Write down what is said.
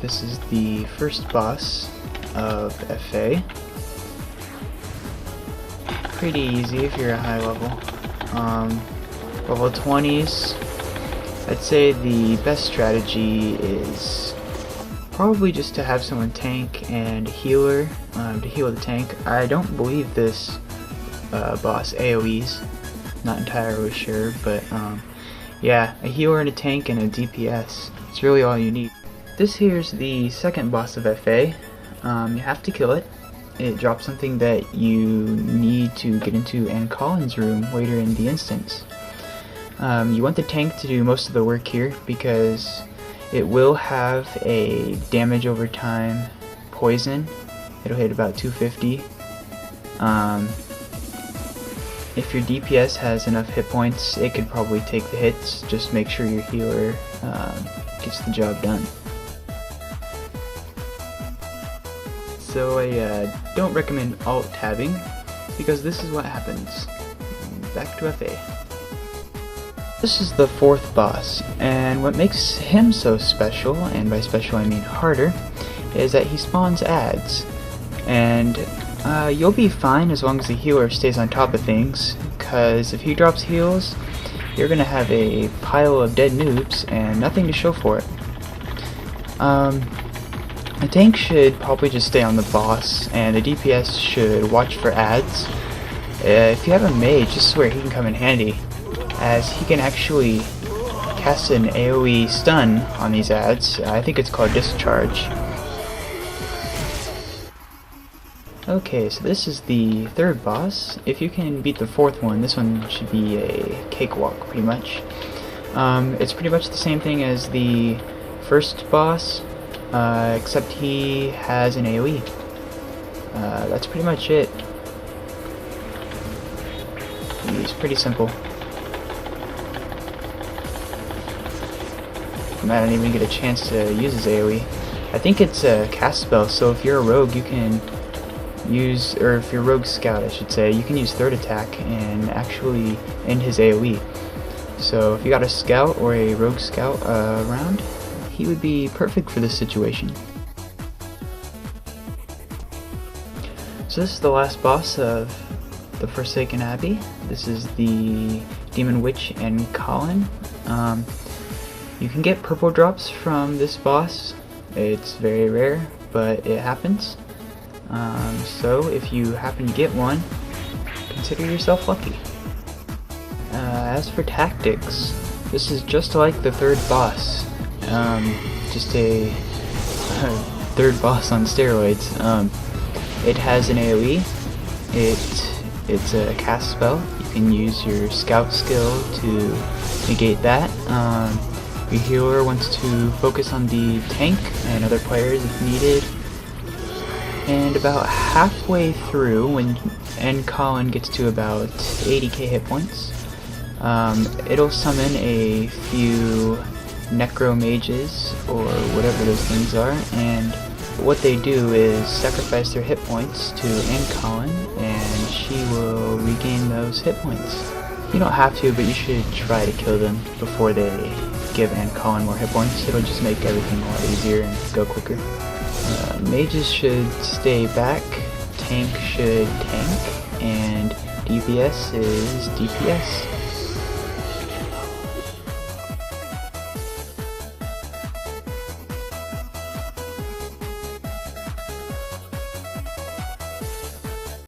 This is the first boss of FA. Pretty easy if you're a high level. Level 20s, I'd say the best strategy is probably just to have someone tank and healer to heal the tank. I don't believe this boss AoEs, not entirely sure, but yeah, a healer and a tank and a DPS. It's really all you need. This here's the second boss of FA. You have to kill it. It drops something that you need to get into Anne Collins' room later in the instance. You want the tank to do most of the work here because it will have a damage over time poison. It'll hit about 250. If your DPS has enough hit points, it could probably take the hits. Just make sure your healer gets the job done. So I don't recommend alt-tabbing because this is what happens. Back to FA. This is the fourth boss, and what makes him so special, and by special I mean harder, is that he spawns ads. And you'll be fine as long as the healer stays on top of things, because if he drops heals, you're gonna have a pile of dead noobs and nothing to show for it. The tank should probably just stay on the boss, and the DPS should watch for ads. If you have a mage, this is where he can come in handy, as he can actually cast an AoE stun on these ads. I think it's called Discharge. Okay, so this is the third boss. If you can beat the fourth one, this one should be a cakewalk, pretty much. It's pretty much the same thing as the first boss, except he has an AoE. That's pretty much it. He's pretty simple. I didn't even get a chance to use his AoE. I think it's a cast spell, so if you're a rogue, you can use, or if you're rogue scout I should say, you can use third attack and actually end his AoE. So if you got a scout or a rogue scout around, he would be perfect for this situation. So this is the last boss of the Forsaken Abbey. This is the Demon Witch and Colin. You can get purple drops from this boss. It's very rare, but it happens. So if you happen to get one, consider yourself lucky. As for tactics, this is just like the third boss. Just a third boss on steroids. It has an AoE. It's a cast spell. You can use your scout skill to negate that. Your healer wants to focus on the tank and other players if needed. And about halfway through, when Anne Colin gets to about 80k hit points, it'll summon a few necro mages, or whatever those things are, and what they do is sacrifice their hit points to Anne Colin, and she will regain those hit points. You don't have to, but you should try to kill them before they give Anne Colin more hit points. It'll just make everything a lot easier and go quicker. Mages should stay back, tank should tank, and DPS is DPS.